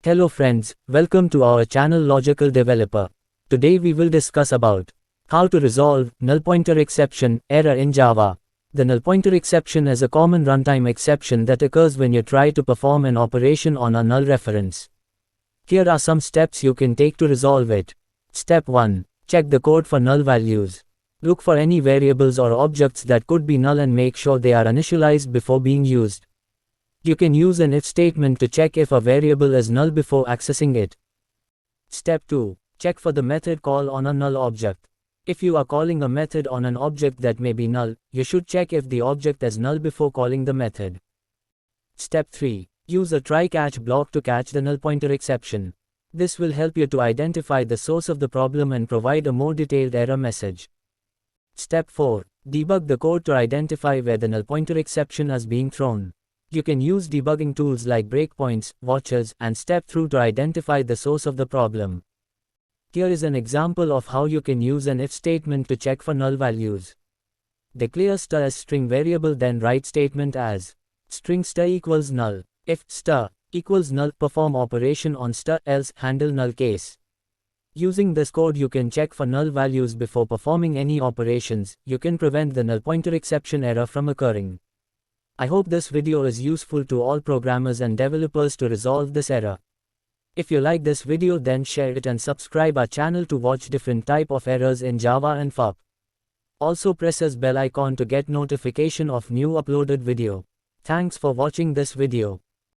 Hello friends, welcome to our channel Logical Developer. Today we will discuss about how to resolve null pointer exception error in Java. The null pointer exception is a common runtime exception that occurs when you try to perform an operation on a null reference. Here are some steps you can take to resolve it. Step 1. Check the code for null values. Look for any variables or objects that could be null and make sure they are initialized before being used. You can use an if statement to check if a variable is null before accessing it. Step 2. Check for the method call on a null object. If you are calling a method on an object that may be null, you should check if the object is null before calling the method. Step 3. Use a try-catch block to catch the null pointer exception. This will help you to identify the source of the problem and provide a more detailed error message. Step 4. Debug the code to identify where the null pointer exception is being thrown. You can use debugging tools like breakpoints, watchers, and step through to identify the source of the problem. Here is an example of how you can use an if statement to check for null values. Declare star as string variable, then write statement as string star equals null. If star equals null, perform operation on star, else handle null case. Using this code you can check for null values before performing any operations. You can prevent the null pointer exception error from occurring. I hope this video is useful to all programmers and developers to resolve this error. If you like this video, then share it and subscribe our channel to watch different type of errors in Java and FUP. Also press this bell icon to get notification of new uploaded video. Thanks for watching this video.